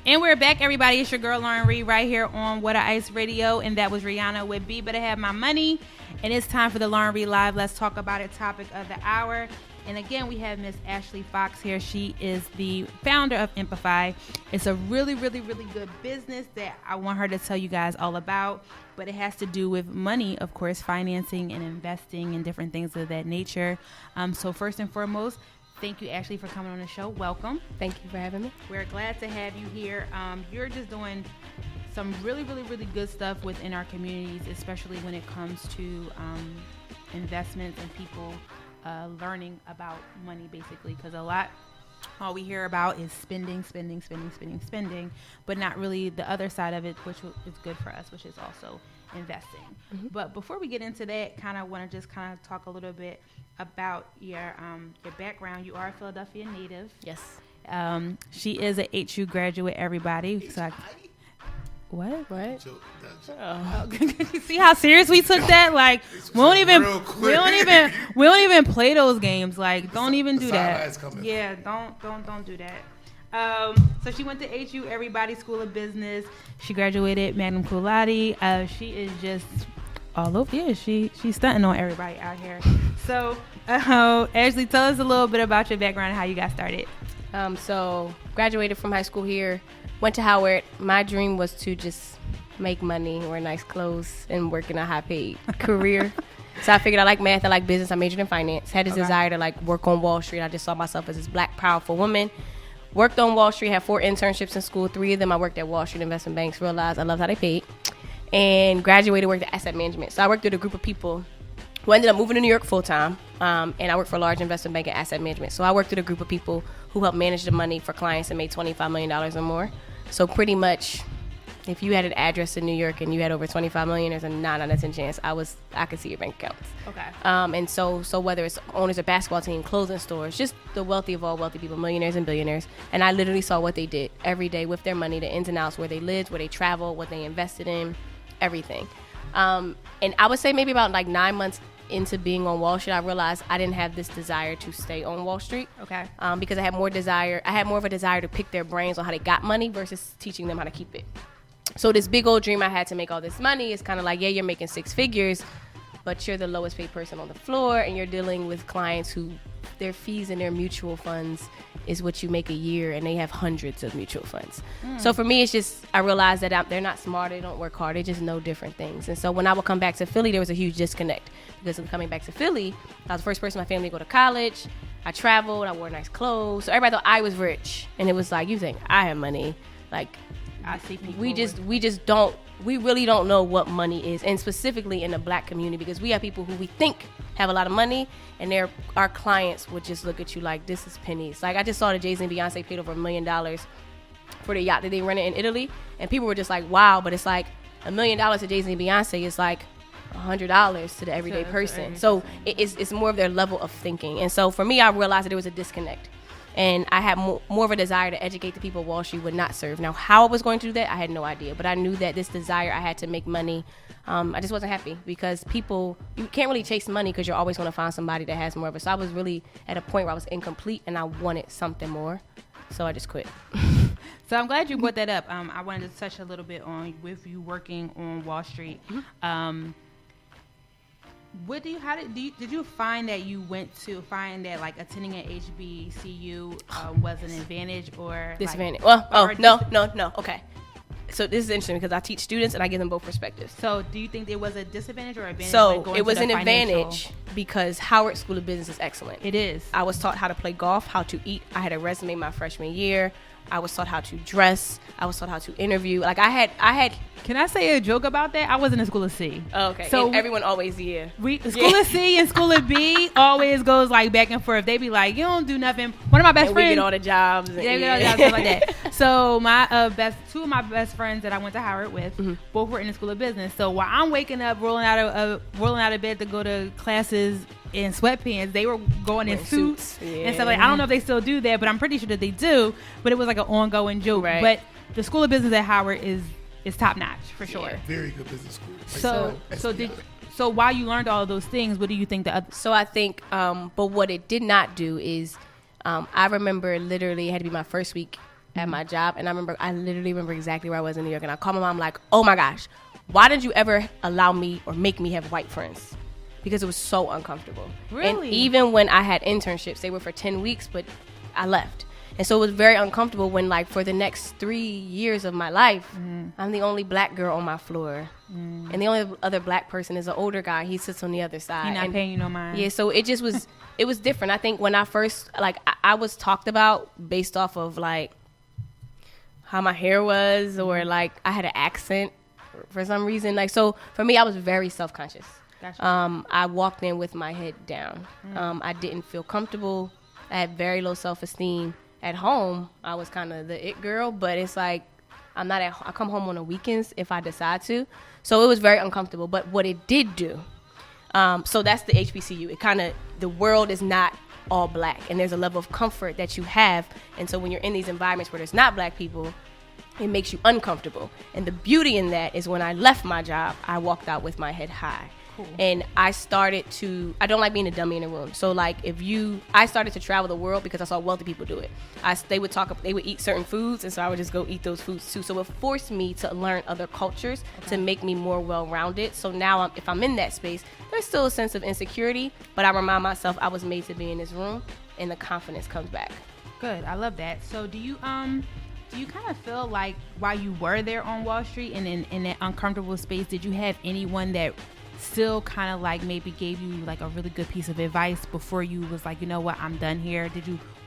And we're back, everybody. It's your girl, Lauren Reed, right here on What a Ice Radio. And that was Rihanna with Be Better Have My Money. And it's time for the Lauren Reed Live. Let's talk about it topic of the hour. And again, we have Miss Ashley Fox here. She is the founder of Empify. It's a really, really, really good business that I want her to tell you guys all about. But it has to do with money, of course, financing and investing and different things of that nature. So first and foremost, thank you, Ashley, for coming on the show. Welcome. Thank you for having me. We're glad to have you here. You're just doing some really, really, really good stuff within our communities, especially when it comes to investments and people learning about money, basically, because all we hear about is spending, but not really the other side of it, which is good for us, which is also investing. Mm-hmm. But before we get into that, kind of want to just kind of talk a little bit about your background. You are a Philadelphia native. Yes. She is a HU graduate, everybody. So what? Oh. See how serious we took that? Like we don't even play those games. Like don't even do that. Yeah, don't do that. So she went to HU, everybody, School of Business. She graduated magna cum laude. She is just all over. Yeah, she's stunting on everybody out here. So, Ashley, tell us a little bit about your background and how you got started. So graduated from high school here, went to Howard. My dream was to just make money, wear nice clothes, and work in a high-paid career. So I figured I like math, I like business, I majored in finance. Had this desire to like work on Wall Street. I just saw myself as this black, powerful woman. Worked on Wall Street, had 4 internships in school. 3 of them I worked at Wall Street investment banks, realized I loved how they paid. And graduated, worked at asset management. So I worked with a group of people who ended up moving to New York full-time. And I worked for a large investment bank and asset management. So I worked with a group of people who helped manage the money for clients and made $25 million or more. So pretty much, if you had an address in New York and you had over 25 million, there's a 9 out of 10 chance I could see your bank accounts. Okay. And so whether it's owners of basketball team, clothing stores, just the wealthy of all wealthy people, millionaires and billionaires. And I literally saw what they did every day with their money, the ins and outs, where they lived, where they traveled, what they invested in, everything. And I would say maybe about like 9 months into being on Wall Street, I realized I didn't have this desire to stay on Wall Street. Okay. Because I had more of a desire to pick their brains on how they got money versus teaching them how to keep it. So this big old dream I had to make all this money is kind of like, yeah, you're making 6 figures, but you're the lowest paid person on the floor, and you're dealing with clients who their fees and their mutual funds is what you make a year, and they have hundreds of mutual funds. So for me, it's just, I realized that they're not smart, they don't work hard, they just know different things. And so when I would come back to Philly, there was a huge disconnect, because I'm coming back to Philly, I was the first person in my family to go to college, I traveled, I wore nice clothes, so everybody thought I was rich, and it was like, you think I have money, like, I see people. We really don't know what money is, and specifically in the black community, because we have people who we think have a lot of money, and our clients would just look at you like, this is pennies. Like, I just saw that Jay-Z and Beyonce paid over $1 million for the yacht that they rented in Italy, and people were just like, wow, but it's like $1 million to Jay-Z and Beyonce is like $100 to the everyday person. So it's more of their level of thinking. And so for me, I realized that there was a disconnect. And I had more of a desire to educate the people Wall Street would not serve. Now, how I was going to do that, I had no idea. But I knew that this desire I had to make money, I just wasn't happy, because you can't really chase money because you're always going to find somebody that has more of it. So I was really at a point where I was incomplete and I wanted something more. So I just quit. So I'm glad you brought that up. I wanted to touch a little bit on with you working on Wall Street. Mm-hmm. Did you find that like attending at HBCU was an advantage or disadvantage? Like, No. Okay. So this is interesting because I teach students and I give them both perspectives. So do you think there was a disadvantage or advantage? So it was an advantage because Howard School of Business is excellent. It is. I was taught how to play golf, how to eat. I had a resume my freshman year. I was taught how to dress. I was taught how to interview. Like I had. Can I say a joke about that? I was in the School of C. Oh, okay. So everyone always School of C and School of B always goes like back and forth. They be like, you don't do nothing. One of my best friends. We get all the jobs. They get all the jobs, stuff like that. So my two of my best friends that I went to Howard with, both were in the School of Business. So while I'm waking up, rolling out of bed to go to classes in sweatpants, they were going in suits and stuff like. I don't know if they still do that, but I'm pretty sure that they do. But it was like an ongoing joke. Right. But the School of Business at Howard is top notch for sure. Very good business school. So while you learned all of those things, what do you think the other? So I think, but what it did not do is, I remember literally it had to be my first week at my job. And I literally remember exactly where I was in New York. And I called my mom like, oh my gosh, why did you ever allow me or make me have white friends? Because it was so uncomfortable. Really? And even when I had internships, they were for 10 weeks, but I left. And so it was very uncomfortable when, like, for the next 3 years of my life, I'm the only black girl on my floor. And the only other black person is an older guy. He sits on the other side. He's not paying you no mind. Yeah, so it just was, it was different. I think when I first, like, I was talked about based off of, like, how my hair was or, like, I had an accent for some reason. Like, so for me, I was very self-conscious. Gotcha. I walked in with my head down. I didn't feel comfortable. I had very low self-esteem. At home, I was kind of the it girl, but it's like I come home on the weekends if I decide to. So it was very uncomfortable. But what it did do, so that's the HBCU. It kind of, the world is not all black, and there's a level of comfort that you have. And so when you're in these environments where there's not black people, it makes you uncomfortable. And the beauty in that is when I left my job, I walked out with my head high. Cool. And I don't like being a dummy in a room. So like I started to travel the world because I saw wealthy people do it. They would eat certain foods, and so I would just go eat those foods too. So it forced me to learn other cultures to make me more well-rounded. So now if I'm in that space, there's still a sense of insecurity, but I remind myself I was made to be in this room, and the confidence comes back. Good, I love that. So do you kind of feel like while you were there on Wall Street and in that uncomfortable space, did you have anyone that still kind of like maybe gave you like a really good piece of advice before you was like, you know what, I'm done here?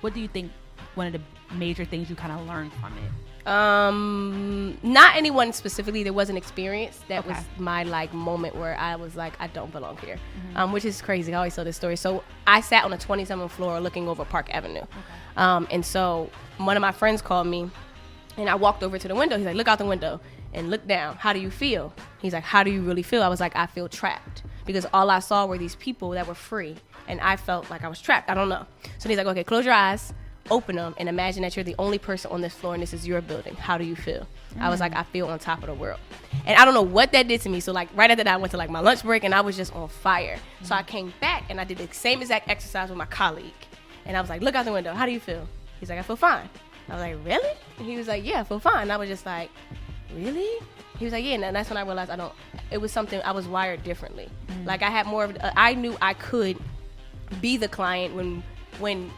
What do you think one of the major things you kind of learned from it? Not anyone specifically. There was an experience that was my like moment where I was like, I don't belong here, which is crazy. I always tell this story. So I sat on the 27th floor looking over Park Avenue. And so one of my friends called me, and I walked over to the window. He's like, look out the window and look down. How do you feel? He's like, how do you really feel? I was like, I feel trapped, because all I saw were these people that were free, and I felt like I was trapped. I don't know. So he's like, okay, close your eyes, open them, and imagine that you're the only person on this floor and this is your building. How do you feel? I was like, I feel on top of the world. And I don't know what that did to me. So like right after that, I went to like my lunch break, and I was just on fire. So I came back and I did the same exact exercise with my colleague, and I was like, look out the window. How do you feel? He's like, I feel fine. I was like, really? And he was like, yeah, I feel fine. And I was just like, really? He was like, yeah. And that's when I realized it was something, I was wired differently. Like I had more of, I knew I could be the client when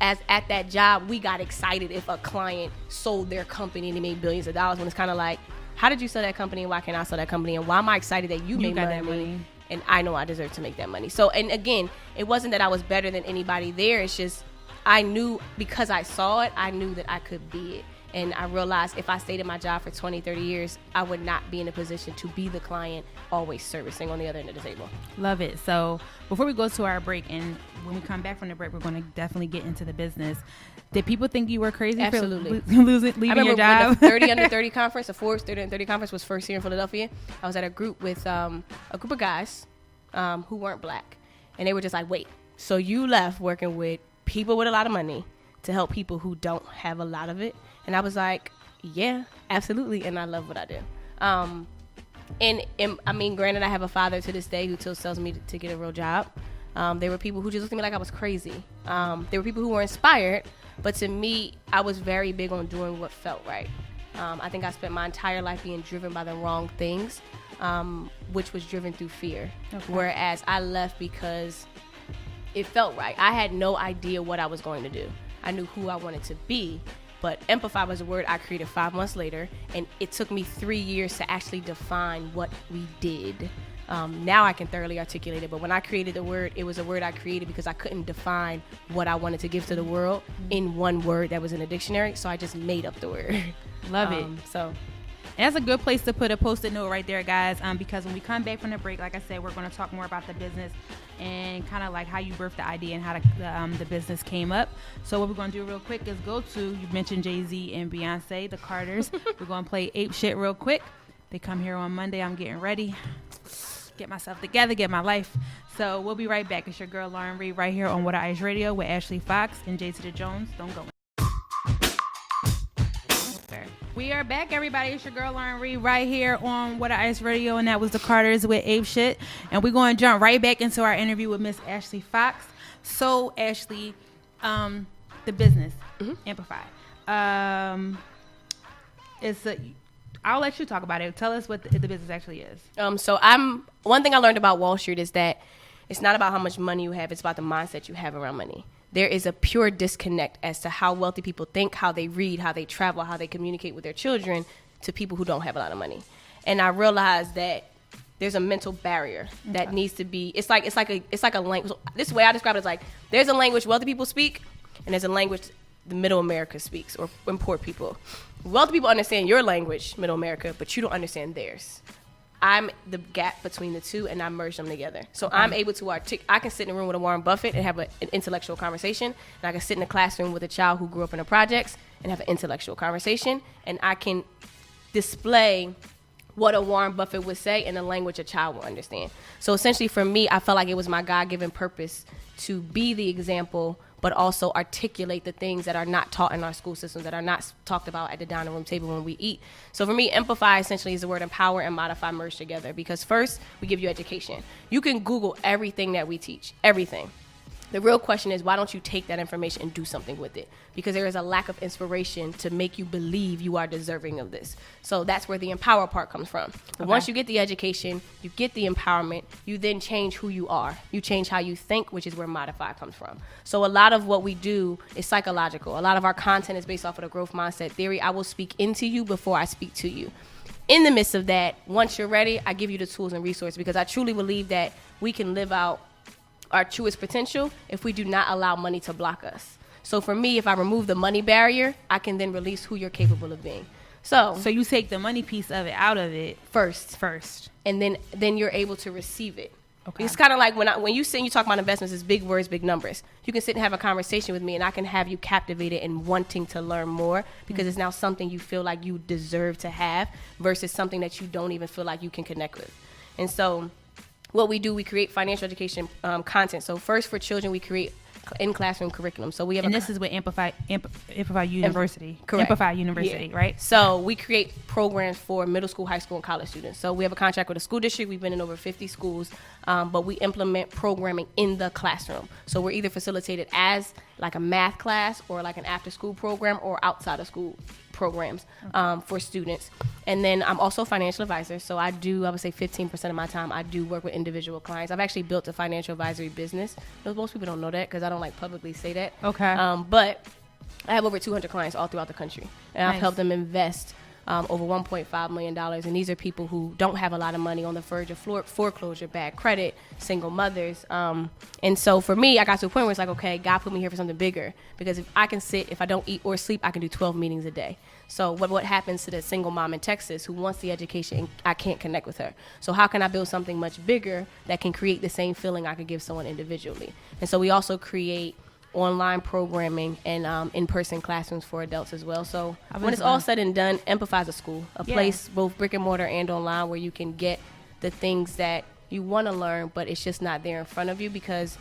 as at that job, we got excited if a client sold their company and they made billions of dollars, when it's kind of like, how did you sell that company, and why can't I sell that company, and why am I excited that you made money and I know I deserve to make that money? So, and again, it wasn't that I was better than anybody there. It's just I knew, because I saw it, I knew that I could be it. And I realized if I stayed in my job for 20, 30 years, I would not be in a position to be the client always servicing on the other end of the table. Love it. So before we go to our break, and when we come back from the break, we're going to definitely get into the business. Did people think you were crazy Absolutely. for leaving your job? When the 30 Under 30 conference, the Forbes 30 Under 30 conference was first here in Philadelphia. I was at a group with a group of guys who weren't black. And they were just like, wait, so you left working with people with a lot of money to help people who don't have a lot of it? And I was like, yeah, absolutely. And I love what I do. And I mean, granted, I have a father to this day who still tells me to get a real job. There were people who just looked at me like I was crazy. There were people who were inspired. But to me, I was very big on doing what felt right. I think I spent my entire life being driven by the wrong things, which was driven through fear. Okay. Whereas I left because it felt right. I had no idea what I was going to do. I knew who I wanted to be. But Empify was a word I created 5 months later, and it took me 3 years to actually define what we did. Now I can thoroughly articulate it, but when I created the word, it was a word I created because I couldn't define what I wanted to give to the world in one word that was in a dictionary, so I just made up the word. Love it. So that's a good place to put a post-it note right there, guys, because when we come back from the break, like I said, we're going to talk more about the business and kind of like how you birthed the idea and how the business came up. So what we're going to do real quick is go to, you mentioned Jay-Z and Beyonce, the Carters. We're going to play Ape Shit real quick. They come here on Monday. I'm getting ready. Get myself together, get my life. So we'll be right back. It's your girl, Lauren Reed, right here on What I Ice Radio with Ashley Fox and J to the Jones. Don't go. We are back, everybody. It's your girl, Lauren Reed, right here on What I Ice Radio, and that was the Carters with Ape Shit. And we're going to jump right back into our interview with Miss Ashley Fox. So, Ashley, the business, Empify. I'll let you talk about it. Tell us what the business actually is. One thing I learned about Wall Street is that it's not about how much money you have. It's about the mindset you have around money. There is a pure disconnect as to how wealthy people think, how they read, how they travel, how they communicate with their children to people who don't have a lot of money. And I realized that there's a mental barrier that needs to be. It's like a language. This way I describe it is like there's a language wealthy people speak, and there's a language the middle America speaks, or poor people. Wealthy people understand your language, middle America, but you don't understand theirs. I'm the gap between the two, and I merge them together. So I'm able to I can sit in a room with a Warren Buffett and have an intellectual conversation, and I can sit in a classroom with a child who grew up in the projects and have an intellectual conversation, and I can display what a Warren Buffett would say in a language a child will understand. So essentially for me, I felt like it was my God-given purpose to be the example, but also articulate the things that are not taught in our school system, that are not talked about at the dining room table when we eat. So for me, Empify essentially is the word empower and modify merged together, because first, we give you education. You can Google everything that we teach, everything. The real question is, why don't you take that information and do something with it? Because there is a lack of inspiration to make you believe you are deserving of this. So that's where the empower part comes from. But once you get the education, you get the empowerment, you then change who you are. You change how you think, which is where modify comes from. So a lot of what we do is psychological. A lot of our content is based off of the growth mindset theory. I will speak into you before I speak to you. In the midst of that, once you're ready, I give you the tools and resources, because I truly believe that we can live out our truest potential if we do not allow money to block us. So for me, if I remove the money barrier, I can then release who you're capable of being. So you take the money piece of it out of it first, and then you're able to receive it. Okay. It's kind of like when you sit and you talk about investments, it's big words, big numbers. You can sit and have a conversation with me, and I can have you captivated and wanting to learn more, because it's now something you feel like you deserve to have versus something that you don't even feel like you can connect with. And so what we do, we create financial education content. So first, for children, we create in-classroom curriculum. So we have, and this is with Empify University. Correct. Empify University, right? So we create programs for middle school, high school, and college students. So we have a contract with a school district. We've been in over 50 schools, but we implement programming in the classroom. So we're either facilitated as like a math class, or like an after-school program, or outside of school programs for students. And then I'm also a financial advisor. So I would say 15% of my time, I do work with individual clients. I've actually built a financial advisory business. Most people don't know that because I don't like publicly say that. Okay. But I have over 200 clients all throughout the country. And I've helped them invest over $1.5 million. And these are people who don't have a lot of money, on the verge of foreclosure, bad credit, single mothers. And so for me, I got to a point where it's like, okay, God put me here for something bigger. Because if I don't eat or sleep, I can do 12 meetings a day. So what happens to the single mom in Texas who wants the education and I can't connect with her? So how can I build something much bigger that can create the same feeling I could give someone individually? And so we also create online programming and in-person classrooms for adults as well. So when it's all said and done, Empify is a school, a place both brick and mortar and online where you can get the things that you want to learn, but it's just not there in front of you because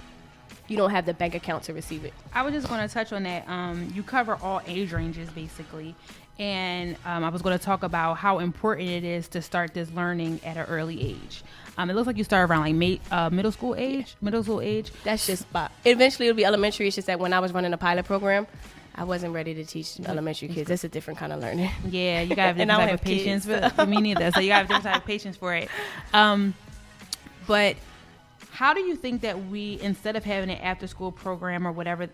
you don't have the bank account to receive it. I was just going to touch on that. You cover all age ranges basically. And I was going to talk about how important it is to start this learning at an early age. It looks like you start around like middle school age. That's just spot. Eventually it'll be elementary. It's just that when I was running a pilot program, I wasn't ready to teach elementary kids. That's a different kind of learning. Yeah, you got to have different type of patience. For me neither. So you got to have different type of patience for it. But how do you think that we, instead of having an after-school program or whatever,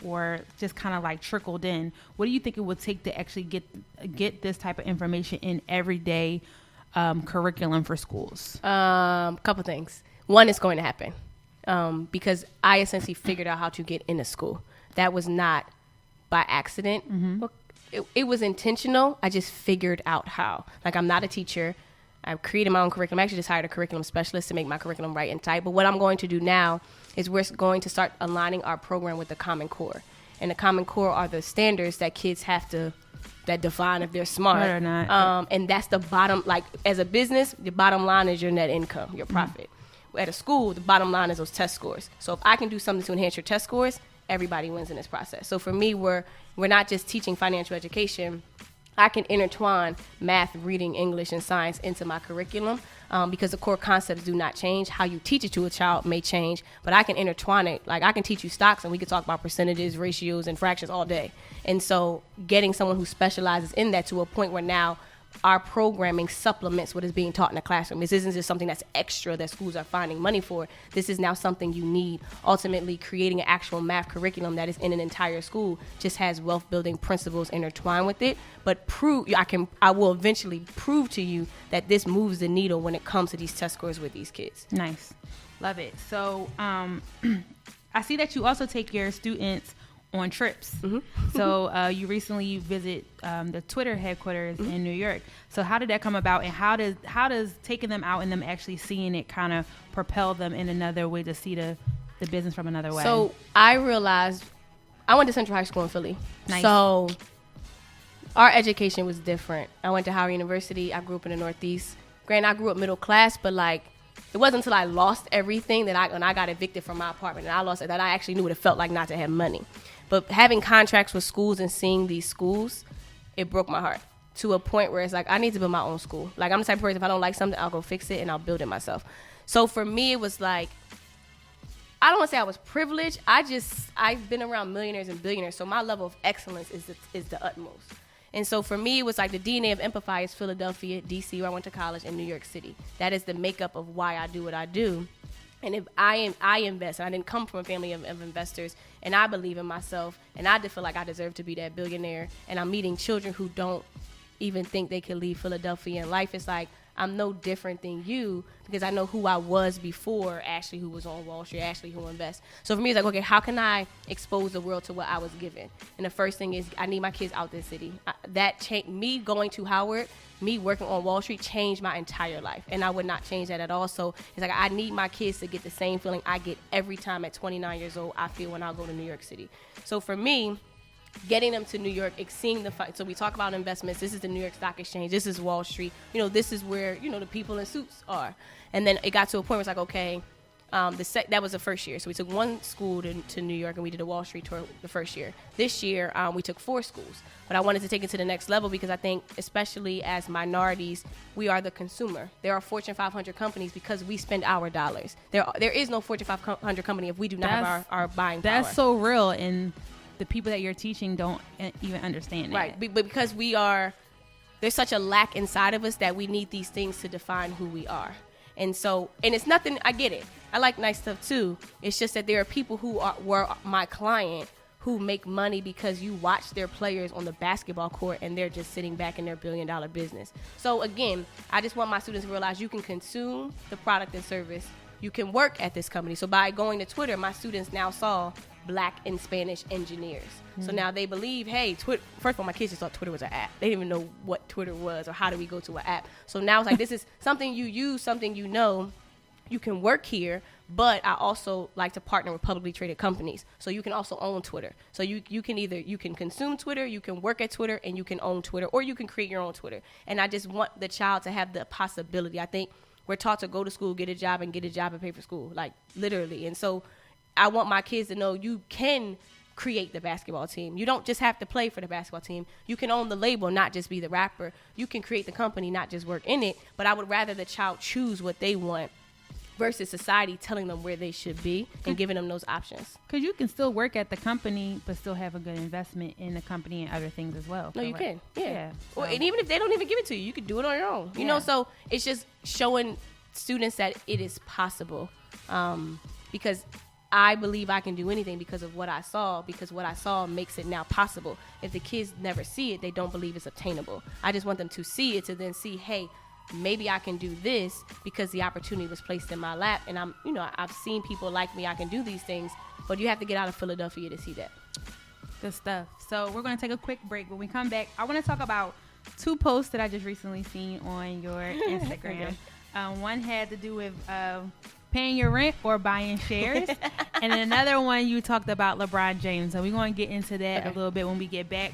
or just kind of like trickled in, what do you think it would take to actually get this type of information in everyday curriculum for schools? Couple things. One, it's going to happen because I essentially figured out how to get into school. That was not by accident. Mm-hmm. It was intentional. I just figured out how. Like, I'm not a teacher. I've created my own curriculum. I actually just hired a curriculum specialist to make my curriculum right and tight. But what I'm going to do now is we're going to start aligning our program with the Common Core. And the Common Core are the standards that kids have to, that define if they're smart. Right or not. And that's the bottom, like as a business, the bottom line is your net income, your profit. Mm-hmm. At a school, the bottom line is those test scores. So if I can do something to enhance your test scores, everybody wins in this process. So for me, we're not just teaching financial education. I can intertwine math, reading, English, and science into my curriculum because the core concepts do not change. How you teach it to a child may change, but I can intertwine it. Like I can teach you stocks and we can talk about percentages, ratios, and fractions all day. And so getting someone who specializes in that to a point where now our programming supplements what is being taught in the classroom. This isn't just something that's extra that schools are finding money for. This is now something you need. Ultimately, creating an actual math curriculum that is in an entire school just has wealth building principles intertwined with it. But I will eventually prove to you that this moves the needle when it comes to these test scores with these kids. Nice. Love it. So I see that you also take your students on trips. Mm-hmm. So you recently visit the Twitter headquarters in New York. So how did that come about, and how does taking them out and them actually seeing it kind of propel them in another way to see the business from another way? So I realized I went to Central High School in Philly. Nice. So our education was different. I went to Howard University. I grew up in the Northeast. Granted, I grew up middle class, but like it wasn't until I lost everything when I got evicted from my apartment and I lost it that I actually knew what it felt like not to have money. But having contracts with schools and seeing these schools, it broke my heart to a point where it's like, I need to build my own school. Like, I'm the type of person, if I don't like something, I'll go fix it and I'll build it myself. So for me, it was like, I don't want to say I was privileged. I've been around millionaires and billionaires. So my level of excellence is the utmost. And so for me, it was like the DNA of Empify is Philadelphia, DC, where I went to college, and New York City. That is the makeup of why I do what I do. And if I invest, and I didn't come from a family of investors, and I believe in myself, and I feel like I deserve to be that billionaire, and I'm meeting children who don't even think they can leave Philadelphia in life, it's like, I'm no different than you because I know who I was before Ashley, who was on Wall Street, Ashley, who invests. So for me, it's like, okay, how can I expose the world to what I was given? And the first thing is I need my kids out this city. Me going to Howard, me working on Wall Street changed my entire life. And I would not change that at all. So it's like I need my kids to get the same feeling I get every time at 29 years old I feel when I go to New York City. So for me, getting them to New York, seeing the fight. So we talk about investments. This is the New York Stock Exchange. This is Wall Street. This is where, the people in suits are. And then it got to a point where it's like, okay, that was the first year. So we took one school to New York and we did a Wall Street tour the first year. This year, we took 4 schools. But I wanted to take it to the next level because I think, especially as minorities, we are the consumer. There are Fortune 500 companies because we spend our dollars. There is no Fortune 500 company if we do not have our buying power. That's so real. And the people that you're teaching don't even understand that. Right, but because there's such a lack inside of us that we need these things to define who we are. And so, and it's nothing, I get it. I like nice stuff too. It's just that there are people who were my client who make money because you watch their players on the basketball court and they're just sitting back in their $1 billion business. So again, I just want my students to realize you can consume the product and service. You can work at this company. So by going to Twitter, my students now saw Black and Spanish engineers. Mm-hmm. So now they believe, hey, First of all, my kids just thought Twitter was an app. They didn't even know what Twitter was or how do we go to an app. So now it's like, this is something you use, something you can work here, but I also like to partner with publicly traded companies. So you can also own Twitter. So you can consume Twitter, you can work at Twitter, and you can own Twitter, or you can create your own Twitter. And I just want the child to have the possibility. I think we're taught to go to school, get a job and pay for school, like literally. And so I want my kids to know you can create the basketball team. You don't just have to play for the basketball team. You can own the label, not just be the rapper. You can create the company, not just work in it. But I would rather the child choose what they want versus society telling them where they should be and giving them those options. Because you can still work at the company, but still have a good investment in the company and other things as well. No, you can. Yeah. So. And even if they don't even give it to you, you can do it on your own. You know, so it's just showing students that it is possible. Because I believe I can do anything because of what I saw, because what I saw makes it now possible. If the kids never see it, they don't believe it's obtainable. I just want them to see it to then see, hey, maybe I can do this because the opportunity was placed in my lap. And I've seen people like me, I can do these things, but you have to get out of Philadelphia to see that. Good stuff. So we're going to take a quick break. When we come back, I want to talk about 2 posts that I just recently seen on your Instagram. Okay. One had to do with paying your rent or buying shares. And then another one, you talked about LeBron James. So we're going to get into that a little bit when we get back.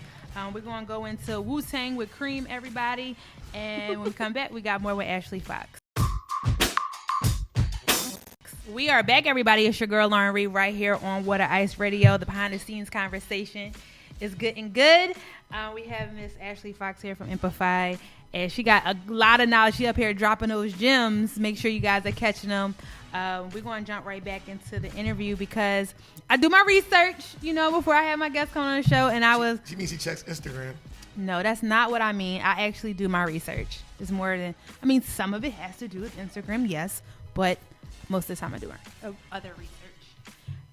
We're going to go into Wu-Tang with Cream, everybody. And when we come back, we got more with Ashley Fox. We are back, everybody. It's your girl, Lauren Reed, right here on Water Ice Radio, the behind-the-scenes conversation. is good and good. We have Miss Ashley Fox here from Empify, and she got a lot of knowledge. She up here dropping those gems. Make sure you guys are catching them. We're going to jump right back into the interview because I do my research, before I have my guests come on the show, and I was... She means she checks Instagram. No, that's not what I mean. I actually do my research. It's more than... some of it has to do with Instagram, yes, but most of the time I do other research.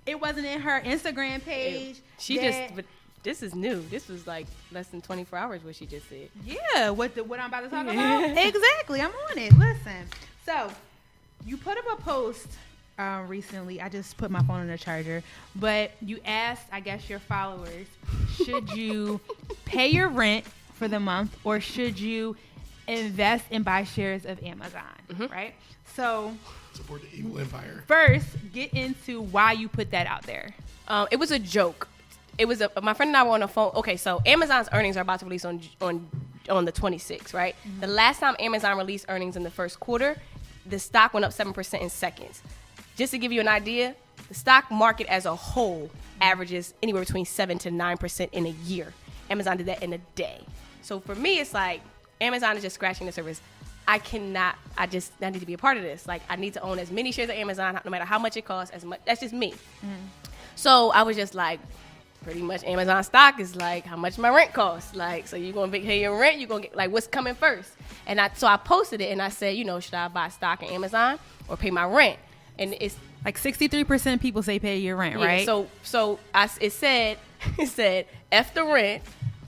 It wasn't in her Instagram page. But this is new. This was like less than 24 hours what she just said. Yeah, what I'm about to talk about? Exactly. I'm on it. Listen. So, you put up a post recently. I just put my phone on the charger. But you asked, I guess, your followers, should you pay your rent for the month or should you invest and buy shares of Amazon, right? So... Support the evil empire. First, get into why you put that out there. It was a joke. It was my friend and I were on the phone. Okay, so Amazon's earnings are about to release on the 26th, right? Mm-hmm. The last time Amazon released earnings in the first quarter, the stock went up 7% in seconds. Just to give you an idea, the stock market as a whole averages anywhere between 7 to 9% in a year. Amazon did that in a day. So for me, it's like Amazon is just scratching the surface. I need to be a part of this. Like, I need to own as many shares of Amazon, no matter how much it costs, as much. That's just me. Mm-hmm. So I was just like, pretty much Amazon stock is like how much my rent costs. Like, so you're going to pay your rent, you're going to get, like, what's coming first? And so I posted it and I said, should I buy stock in Amazon or pay my rent? And it's like 63% people say pay your rent, right? So it said, F the rent,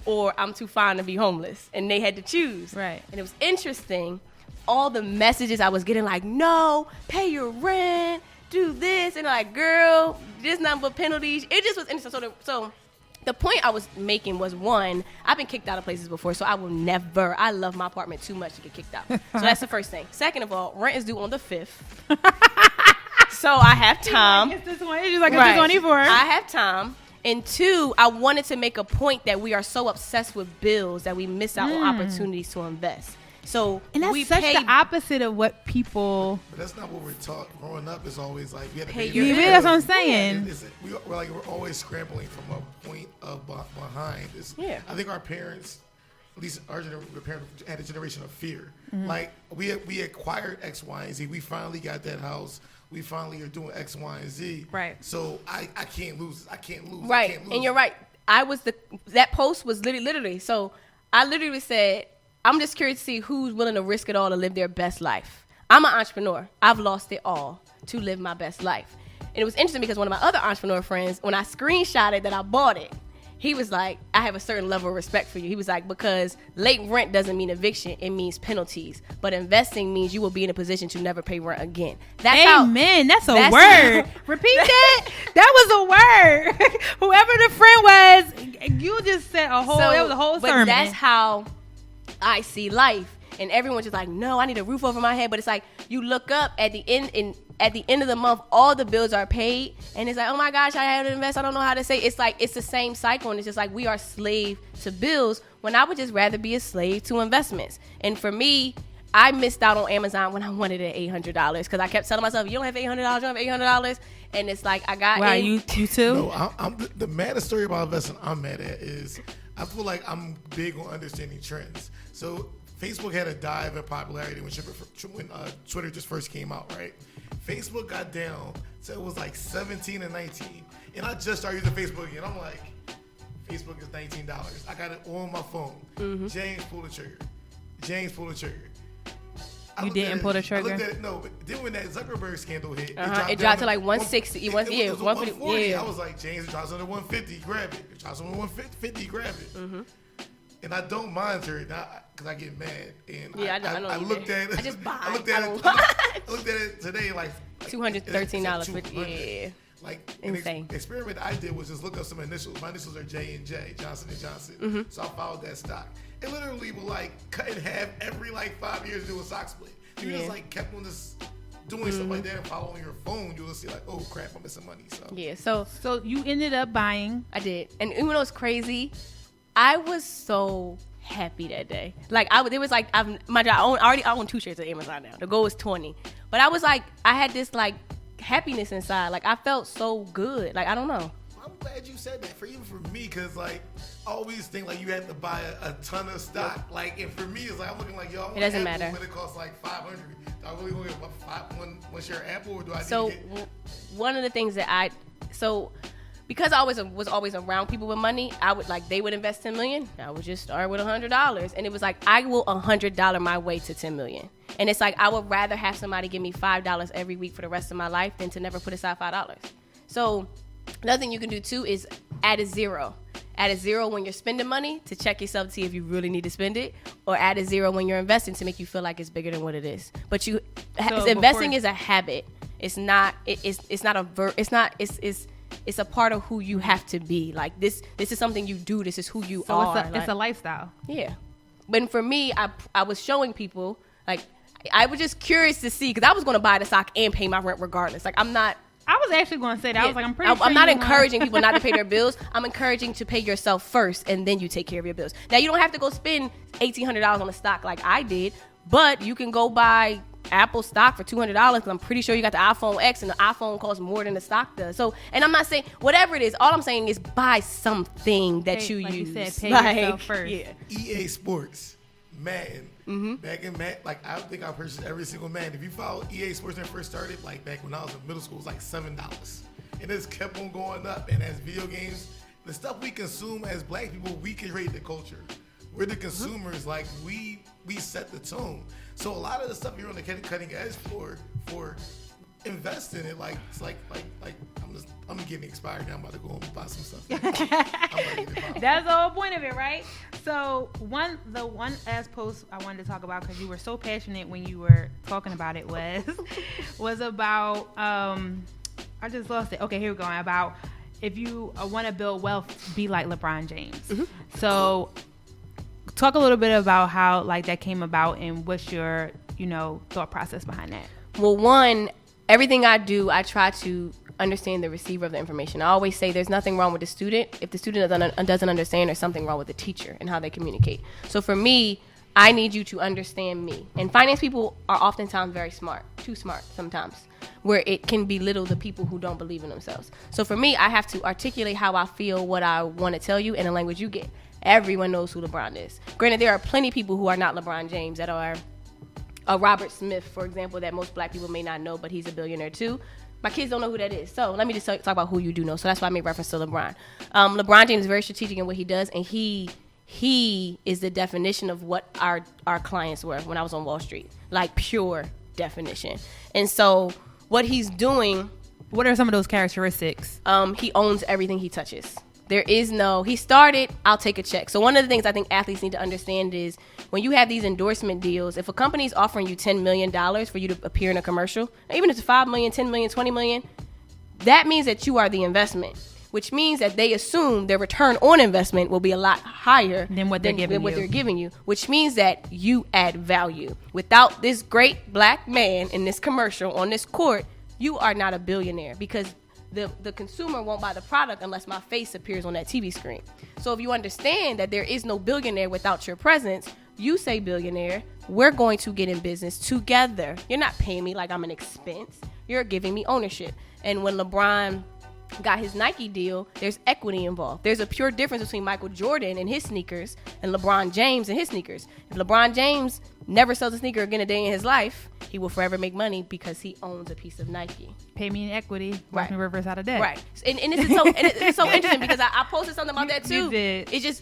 or I'm too fine to be homeless. And they had to choose. Right. And it was interesting. All the messages I was getting, like, no, pay your rent, do this. And like, girl, there's nothing but penalties. It just was interesting. So the point I was making was, one, I've been kicked out of places before, so I will never. I love my apartment too much to get kicked out. So that's the first thing. Second of all, rent is due on the 5th. So I have time. It's this one. It's just like it's 24. I have time. And two, I wanted to make a point that we are so obsessed with bills that we miss out on opportunities to invest. So and that's the opposite of what people. But that's not what we're taught. Growing up is always like we had to pay your bills. That's what I'm saying. We're always scrambling from a point of behind. I think our parents, at least our parents, had a generation of fear. Mm-hmm. Like we acquired X, Y, and Z. We finally got that house. We finally are doing X, Y, and Z. Right. So I can't lose. I can't lose. Right. I can't lose. And you're right. That post was literally. So I literally said, I'm just curious to see who's willing to risk it all to live their best life. I'm an entrepreneur. I've lost it all to live my best life. And it was interesting because one of my other entrepreneur friends, when I screenshotted that I bought it, he was like, I have a certain level of respect for you. He was like, because late rent doesn't mean eviction, it means penalties. But investing means you will be in a position to never pay rent again. Amen. That's a word. Repeat that. That was a word. Whoever the friend was, you just said that was a whole sermon. But that's how I see life. And everyone's just like, no, I need a roof over my head. But it's like, you look up at the end of the month, all the bills are paid. And it's like, oh my gosh, I have to invest. I don't know how to say. It's like, it's the same cycle. And it's just like, we are slave to bills when I would just rather be a slave to investments. And for me, I missed out on Amazon when I wanted it at $800 because I kept telling myself, you don't have $800, you don't have $800. And it's like, I got in. You too? No, I'm the maddest story about investing I'm mad at is I feel like I'm big on understanding trends. So Facebook had a dive in popularity when Twitter just first came out, right? Facebook got down, so it was like 17 and 19. And I just started using Facebook again. I'm like, Facebook is $19. I got it on my phone. Mm-hmm. James pulled the trigger. You didn't pull the trigger? I looked at it, no, but then when that Zuckerberg scandal hit, it dropped to like 160. It was 140. Yeah. I was like, James, it drops under 150, grab it. It drops under 150, grab it. Mm-hmm. And I don't monitor it because I get mad. And I looked at it. I just buy. I looked at it today like $213. Yeah. Like insane. The experiment I did was just look up some initials. My initials are J&J, Johnson & Johnson. Mm-hmm. So I followed that stock. It literally will like cut in half every like 5 years to do a stock split. You just like kept on this doing stuff like that and following your phone, you'll see like, oh crap, I'm missing money. So you ended up buying. I did. And even though it's crazy, I was so happy that day. Like I own 2 shares of Amazon now. The goal is 20. But I was like, I had this like happiness inside. Like I felt so good. Like I don't know. glad you said that. Even for me, because like I always think like you have to buy a ton of stock. Like, and for me, it's like I'm looking like yo. It doesn't matter. But it costs like $500. Do I really want to get one share of Apple, or do I? So one of the things that because I was always around people with money, I would like they would invest $10 million. I would just start with $100, and it was like I will $100 my way to $10 million. And it's like I would rather have somebody give me $5 every week for the rest of my life than to never put aside $5. So another thing you can do too is add a zero. Add a zero when you're spending money to check yourself to see if you really need to spend it, or add a zero when you're investing to make you feel like it's bigger than what it is. But investing is a habit. It's not. It's not a It's a part of who you have to be. Like this is something you do. This is who you are. It's a lifestyle. Yeah. But for me, I was showing people, like, I was just curious to see, because I was going to buy the stock and pay my rent regardless. Like, I'm not. I was actually going to say that. Yeah, I was like, I'm pretty sure I'm not encouraging people not to pay their bills. I'm encouraging to pay yourself first, and then you take care of your bills. Now, you don't have to go spend $1,800 on a stock like I did, but you can go buy Apple stock for $200 because I'm pretty sure you got the iPhone X, and the iPhone costs more than the stock does. So, and I'm not saying whatever it is. All I'm saying is buy something that you use. You said, pay yourself first. Yeah. EA Sports, Madden. Back in Madden, like I think I purchased every single Madden. If you follow EA Sports when it first started, like back when I was in middle school, it was like $7. It just kept on going up. And as video games, the stuff we consume as black people, we create the culture. We're the consumers. Like we set the tone. So a lot of the stuff you're on the cutting edge for invest in it. Like it's like I'm getting expired now. I'm about to go home and buy some stuff. That's the whole point of it, right? So the one last post I wanted to talk about, because you were so passionate when you were talking about it, was about I just lost it. Okay, here we go. About if you want to build wealth, be like LeBron James. So talk a little bit about how like that came about and what's your thought process behind that. Well, one, everything I do, I try to understand the receiver of the information. I always say there's nothing wrong with the student. If the student doesn't understand, there's something wrong with the teacher and how they communicate. So for me, I need you to understand me. And finance people are oftentimes very smart, too smart sometimes, where it can belittle the people who don't believe in themselves. So for me, I have to articulate how I feel, what I want to tell you in a language you get. Everyone knows who LeBron is. Granted, there are plenty of people who are not LeBron James, that are Robert Smith, for example, that most black people may not know, but he's a billionaire too. My kids don't know who that is. So let me just talk about who you do know. So that's why I made reference to LeBron. LeBron James is very strategic in what he does, and he is the definition of what our clients were when I was on Wall Street. Like pure definition. And so what he's doing. What are some of those characteristics? He owns everything he touches. He started, I'll take a check. So one of the things I think athletes need to understand is when you have these endorsement deals, if a company is offering you $10 million for you to appear in a commercial, even if it's $5 million, $10 million, $20 million, that means that you are the investment, which means that they assume their return on investment will be a lot higher than what they're giving you, which means that you add value. Without this great black man in this commercial on this court, you are not a billionaire, because the consumer won't buy the product unless my face appears on that TV screen. So if you understand that there is no billionaire without your presence, you say billionaire, we're going to get in business together. You're not paying me like I'm an expense. You're giving me ownership. And when LeBron got his Nike deal, there's equity involved. There's a pure difference between Michael Jordan and his sneakers and LeBron James and his sneakers. If LeBron James never sells a sneaker again a day in his life, he will forever make money because he owns a piece of Nike. Pay me in equity, right? Me reverse out of debt. Right. And it's so interesting because I posted something about that too. You did. It's just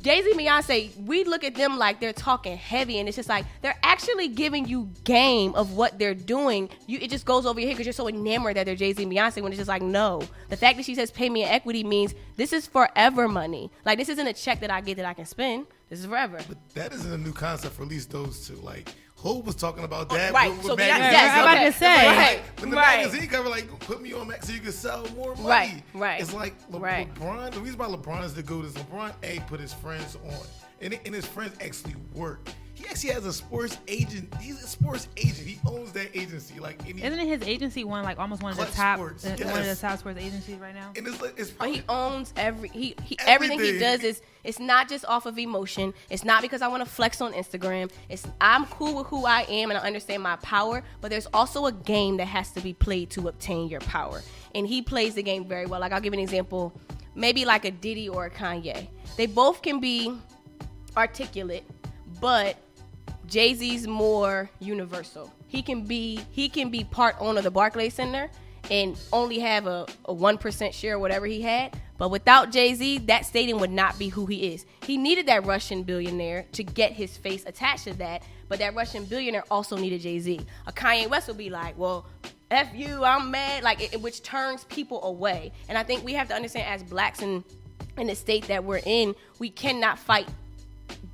Jay-Z and Beyonce, we look at them like they're talking heavy, and it's just like they're actually giving you game of what they're doing. It just goes over your head because you're so enamored that they're Jay-Z and Beyonce, when it's just like, no. The fact that she says pay me in equity means this is forever money. Like, this isn't a check that I get that I can spend. This is forever. But that isn't a new concept for at least those two. Like, Hope was talking about that. Right. With So I'm about to say. Right. When the magazine cover, like, put me on Max so you can sell more money. Right. It's like LeBron. The reason why LeBron is the GOAT is LeBron put his friends on, and his friends actually work. He actually has a sports agent. He's a sports agent. He owns that agency. Isn't it his agency almost one of the top sports agencies right now? And he owns everything he does is, it's not just off of emotion. It's not because I want to flex on Instagram. I'm cool with who I am and I understand my power, but there's also a game that has to be played to obtain your power. And he plays the game very well. Like, I'll give you an example. maybe like a Diddy or a Kanye. They both can be articulate, but Jay-Z's more universal. He can be part owner of the Barclays Center and only have a 1% share or whatever he had. But without Jay-Z, that stadium would not be who he is. He needed that Russian billionaire to get his face attached to that, but that Russian billionaire also needed Jay-Z. A Kanye West will be like, well, F you, I'm mad, which turns people away. And I think we have to understand, as blacks in the state that we're in, we cannot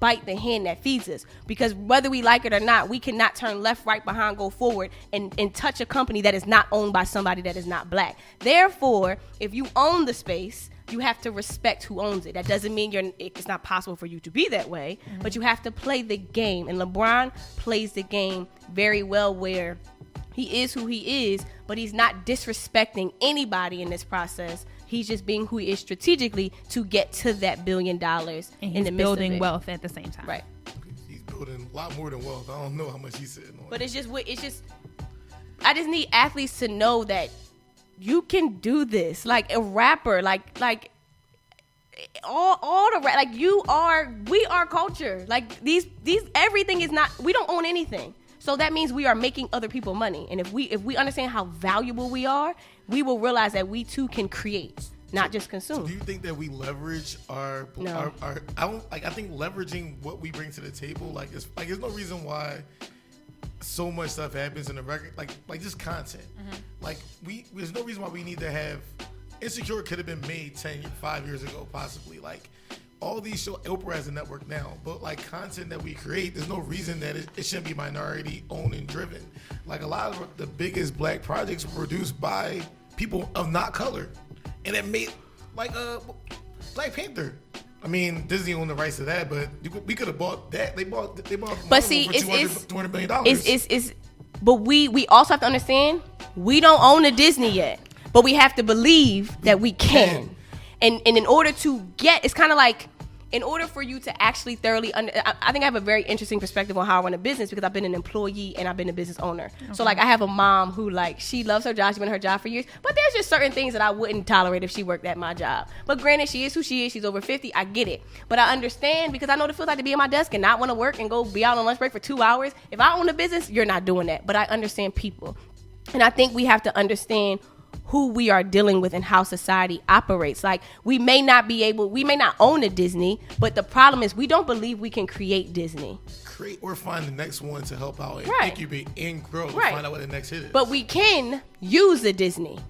bite the hand that feeds us, because whether we like it or not, we cannot turn left, right, behind, go forward and touch a company that is not owned by somebody that is not black. Therefore, if you own the space, you have to respect who owns it. That doesn't mean it's not possible for you to be that way, but you have to play the game. And LeBron plays the game very well, where he is who he is, but he's not disrespecting anybody in this process. He's just being who he is strategically to get to that $1 billion in the midst of it. And he's building wealth at the same time. Right. He's building a lot more than wealth. I don't know how much he's sitting on. But I just need athletes to know that you can do this. Like a rapper, all the rap, we are culture. Like these everything is not, we don't own anything. So that means we are making other people money. And if we understand how valuable we are, we will realize that we too can create, not just consume. So do you think that we leverage our I think leveraging what we bring to the table, there's no reason why so much stuff happens in the record, like just content. Mm-hmm. There's no reason why we need to have Insecure could have been made 5 years ago, possibly. All these shows, Oprah has a network now, but content that we create, there's no reason that it shouldn't be minority owned and driven. A lot of the biggest black projects were produced by people of not color, and it made Black Panther. I mean, Disney owned the rights to that, but we could have bought that. They bought. But see, for $200 million. But we also have to understand, we don't own a Disney yet, but we have to believe that we can. And in order to get, it's kind of like, in order for you to actually thoroughly I think I have a very interesting perspective on how I run a business, because I've been an employee and I've been a business owner. Okay. So I have a mom who she loves her job. She's been in her job for years, but there's just certain things that I wouldn't tolerate if she worked at my job. But granted, she is who she is. She's over 50. I get it. But I understand, because I know what it feels like to be at my desk and not want to work and go be out on lunch break for 2 hours. If I own a business, you're not doing that. But I understand people. And I think we have to understand who we are dealing with and how society operates. We may not own a Disney, but the problem is we don't believe we can create Disney. Create or find the next one to help out and incubate and grow and find out what the next hit is. But we can use a Disney,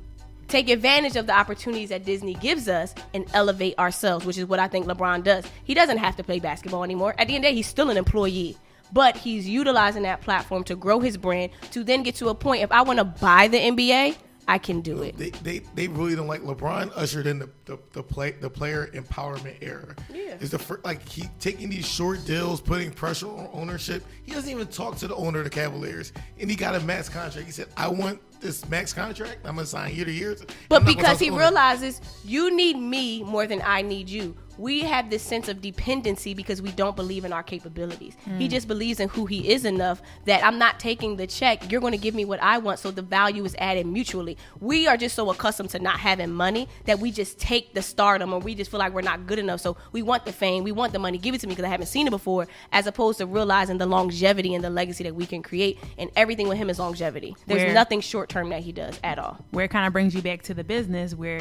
take advantage of the opportunities that Disney gives us, and elevate ourselves, which is what I think LeBron does. He doesn't have to play basketball anymore. At the end of the day, he's still an employee. But he's utilizing that platform to grow his brand, to then get to a point, if I want to buy the NBA, I can do it. They really don't like LeBron ushered in the player empowerment era. Yeah, it's the first, he taking these short deals, putting pressure on ownership. He doesn't even talk to the owner of the Cavaliers, and he got a max contract. He said, "I want this max contract. I'm gonna sign year to year." But because he realizes you need me more than I need you. We have this sense of dependency because we don't believe in our capabilities. He just believes in who he is enough that I'm not taking the check. You're going to give me what I want, so the value is added mutually. We are just so accustomed to not having money that we just take the stardom, or we just feel like we're not good enough. So we want the fame, we want the money, give it to me because I haven't seen it before, as opposed to realizing the longevity and the legacy that we can create. And everything with him is longevity. There's nothing short term that he does at all. Where it kind of brings you back to the business, where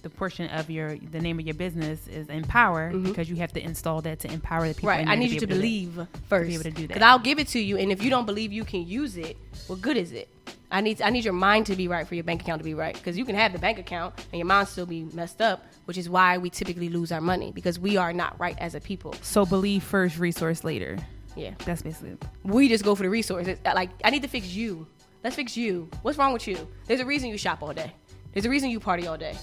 the portion of the name of your business is Empower, because you have to install that to empower the people. Right. I need you to believe first, to be able to do that. Because I'll give it to you, and if you don't believe you can use it, what good is it? I need your mind to be right for your bank account to be right, because you can have the bank account and your mind still be messed up, which is why we typically lose our money, because we are not right as a people. So believe first, resource later. Yeah, that's basically it. We just go for the resources. I need to fix you. Let's fix you. What's wrong with you? There's a reason you shop all day. There's a reason you party all day.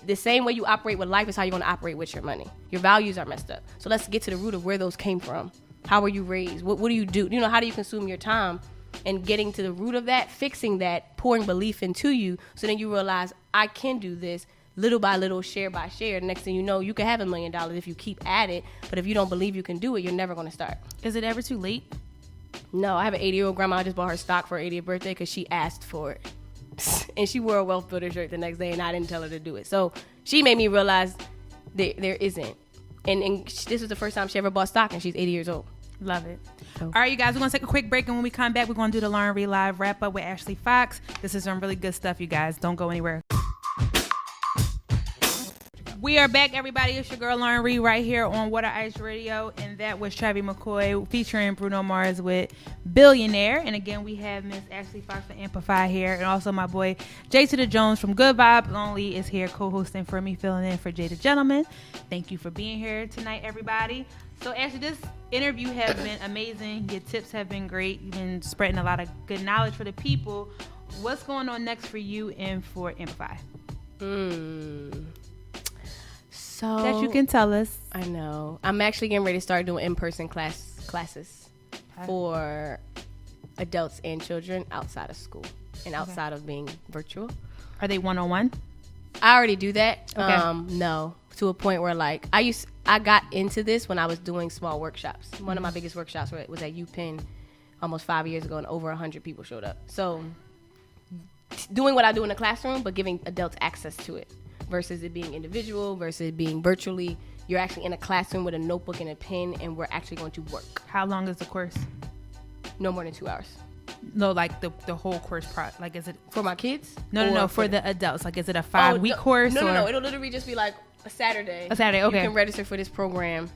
The same way you operate with life is how you're going to operate with your money. Your values are messed up. So let's get to the root of where those came from. How were you raised? What do you do? How do you consume your time? And getting to the root of that, fixing that, pouring belief into you, so then you realize, I can do this little by little, share by share. The next thing you know, you can have $1 million if you keep at it. But if you don't believe you can do it, you're never going to start. Is it ever too late? No, I have an 80-year-old grandma. I just bought her stock for her 80th birthday because she asked for it. And she wore a Wealth Builder shirt the next day, and I didn't tell her to do it. So she made me realize there isn't. And this was the first time she ever bought stock, and she's 80 years old. Love it. So. All right, you guys, we're going to take a quick break, and when we come back, we're going to do the Lauren Reed Live wrap-up with Ashley Fox. This is some really good stuff, you guys. Don't go anywhere. We are back, everybody. It's your girl, Lauren Reed, right here on Water Ice Radio, and that was Travis McCoy featuring Bruno Mars with Billionaire. And again, we have Miss Ashley Fox from Empify here, and also my boy Jada Jones from Good Vibes Only is here co-hosting for me, filling in for Jada Gentleman. Thank you for being here tonight, everybody. So, Ashley, this interview has been amazing. Your tips have been great. You've been spreading a lot of good knowledge for the people. What's going on next for you and for Empify? So that you can tell us. I know. I'm actually getting ready to start doing in-person classes for adults and children outside of school and outside of being virtual. Are they one-on-one? I already do that. Okay. No, to a point where like I got into this when I was doing small workshops. One of my biggest workshops was at UPenn almost 5 years ago, and over 100 people showed up. So doing what I do in the classroom, but giving adults access to it. Versus it being individual, versus it being virtually. You're actually in a classroom with a notebook and a pen, and we're actually going to work. How long is the course? No more than 2 hours. No, like the whole course like, is it for my kids? No, for the adults. Like, is it a 5-week course? No. It'll literally just be like a Saturday. Okay. You can register for this program.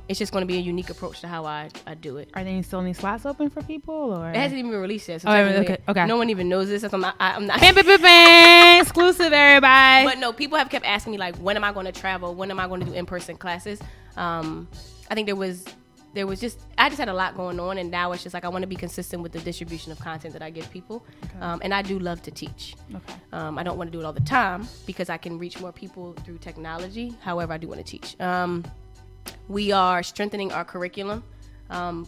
It's just going to be a unique approach to how I do it. Are there still any slots open for people, or it hasn't even been released yet? So okay. No one even knows this. I'm not. Bang, exclusive, everybody. But no, people have kept asking me like, when am I going to travel? When am I going to do in-person classes? I think there was just I just had a lot going on, and now it's just like I want to be consistent with the distribution of content that I give people. Okay. And I do love to teach. Okay. I don't want to do it all the time because I can reach more people through technology. However, I do want to teach. We are strengthening our curriculum.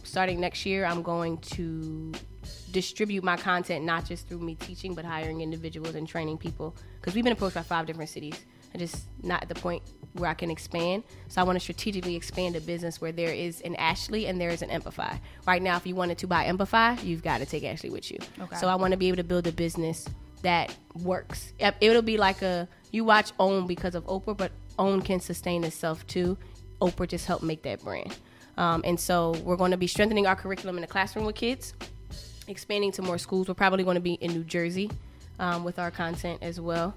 Starting next year, I'm going to distribute my content not just through me teaching, but hiring individuals and training people. Because we've been approached by 5 different cities. I'm just not at the point where I can expand. So I want to strategically expand a business where there is an Ashley and there is an Empify. Right now, if you wanted to buy Empify, you've got to take Ashley with you. Okay. So I want to be able to build a business that works. It'll be like you watch OWN because of Oprah, but OWN can sustain itself too. Oprah just helped make that brand. And so we're going to be strengthening our curriculum in the classroom with kids, expanding to more schools. We're probably going to be in New Jersey with our content as well.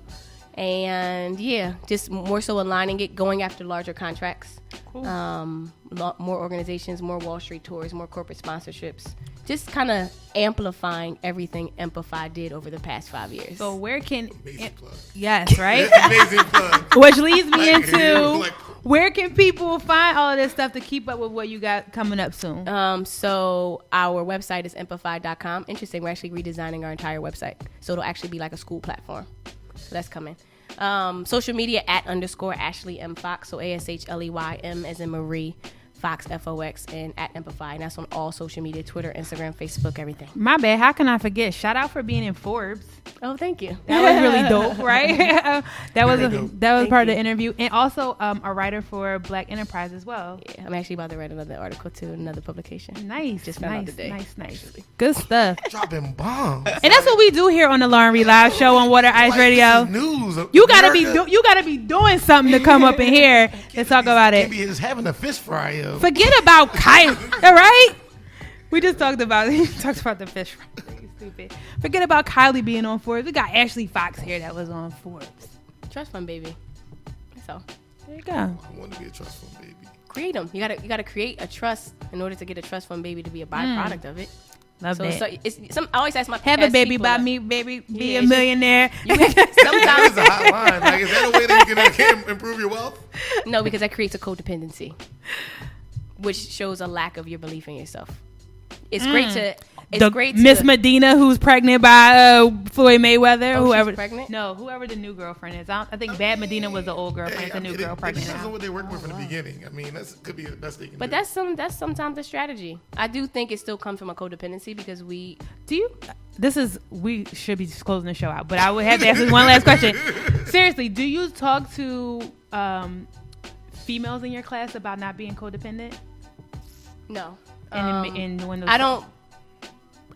And yeah, just more so aligning it, going after larger contracts, cool. More organizations, more Wall Street tours, more corporate sponsorships, just kind of amplifying everything Empify did over the past 5 years. So where can amazing plug. Yes, right? Amazing plug. Which leads me into where can people find all of this stuff to keep up with what you got coming up soon? So our website is empify.com. Interesting, we're actually redesigning our entire website, so it'll actually be like a school platform. So that's coming. Social media @_Ashley M Fox. So ASHLEYM as in Marie, Fox FOX, and @Empify. And that's on all social media: Twitter, Instagram, Facebook, everything. My bad. How can I forget? Shout out for being in Forbes. Oh, thank you. That was really dope, right? that was part of the interview, and also a writer for Black Enterprise as well. Yeah, I'm actually about to write another article to another publication. Nice, just found out today. Nice. Actually. Good stuff. Dropping bombs, and that's what we do here on the Lauren Reed Live Show on Water Ice Radio. News. You gotta be doing something to come up in here and talk about it. Is having a fish fry. Forget about Kylie, all right? We just talked about the fish fry. Stupid. Forget about Kylie being on Forbes. We got Ashley Fox here that was on Forbes. Trust fund baby. So there you go. I want to be a trust fund baby. Create them. You gotta create a trust in order to get a trust fund baby to be a byproduct of it. Love that. So I always ask my have a baby by me, baby. Be a millionaire. Sometimes it's a hot line. Like, is that a way that you can improve your wealth? No, because that creates a codependency, which shows a lack of your belief in yourself. It's great to. Miss Medina, who's pregnant by Floyd Mayweather, whoever. She's pregnant? No, whoever the new girlfriend is. I think Bad Medina was the old girlfriend. The new girl pregnant. That's what they worked with from the beginning. I mean, that could be the best they can do. But that's sometimes the strategy. I do think it still comes from a codependency because we should be closing the show out, but I would have to ask this one last question. Seriously, do you talk to females in your class about not being codependent? No. I don't.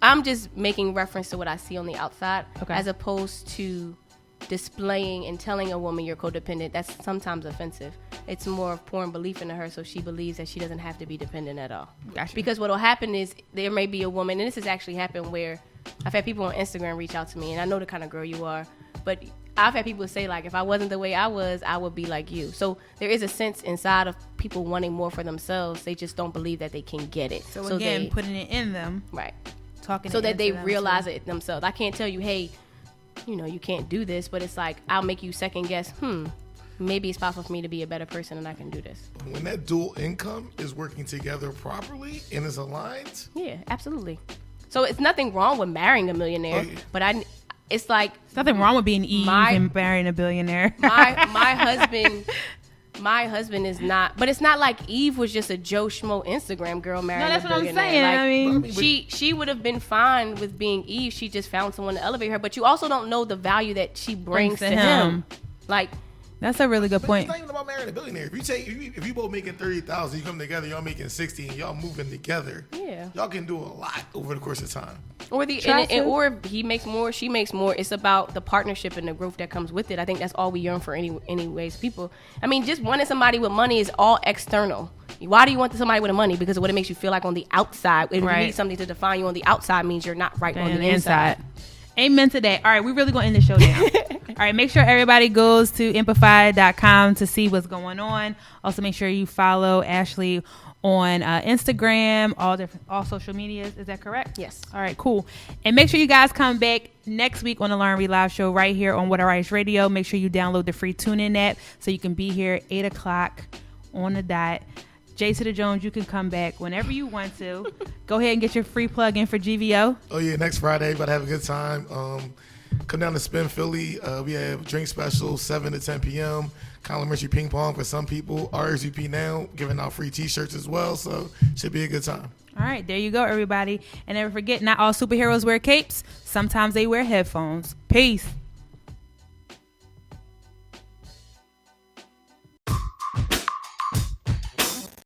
I'm just making reference to what I see on the outside, okay, as opposed to displaying and telling a woman you're codependent, that's sometimes offensive. It's more of pouring belief into her so she believes that she doesn't have to be dependent at all. Gotcha. Because what will happen is there may be a woman, and this has actually happened where I've had people on Instagram reach out to me, and I know the kind of girl you are, but I've had people say, like, if I wasn't the way I was, I would be like you. So there is a sense inside of people wanting more for themselves. They just don't believe that they can get it. So again, putting it in them. Right. Talking so that they realize too. it themselves. I can't tell you, hey, you can't do this, but it's like, I'll make you second guess, maybe it's possible for me to be a better person and I can do this. When that dual income is working together properly and is aligned. Yeah, absolutely. So it's nothing wrong with marrying a millionaire, but it's like there's nothing wrong with being Eve and marrying a billionaire. My husband is not, but it's not like Eve was just a Joe Schmo Instagram girl marrying a billionaire. No, that's what I'm saying. Like, she would have been fine with being Eve. She just found someone to elevate her. But you also don't know the value that she brings to him. Like, that's a really good point. It's not even about marrying a billionaire. If you both making 30,000, you come together, y'all making 60, and y'all moving together. Yeah, y'all can do a lot over the course of time. Or or he makes more, she makes more. It's about the partnership and the growth that comes with it. I think that's all we yearn for, anyways. People, I mean, just wanting somebody with money is all external. Why do you want somebody with money? Because of what it makes you feel like on the outside. If you need something to define you on the outside, means you're not right on the inside. Amen to that. All right, we're really going to end the show now. All right, make sure everybody goes to empify.com to see what's going on. Also, make sure you follow Ashley on Instagram, all social medias. Is that correct? Yes. All right, cool. And make sure you guys come back next week on the Lauren Reed Live Show right here on What Our Rights Radio. Make sure you download the free TuneIn app so you can be here 8 o'clock on the dot. Jay to the Jones, you can come back whenever you want to. Go ahead and get your free plug in for GVO. Oh, yeah, next Friday, about to have a good time. Come down to Spin Philly. We have drink specials 7 to 10 p.m. Complimentary ping pong for some people. RSVP now, giving out free T-shirts as well. So should be a good time. All right, there you go, everybody. And never forget, not all superheroes wear capes. Sometimes they wear headphones. Peace.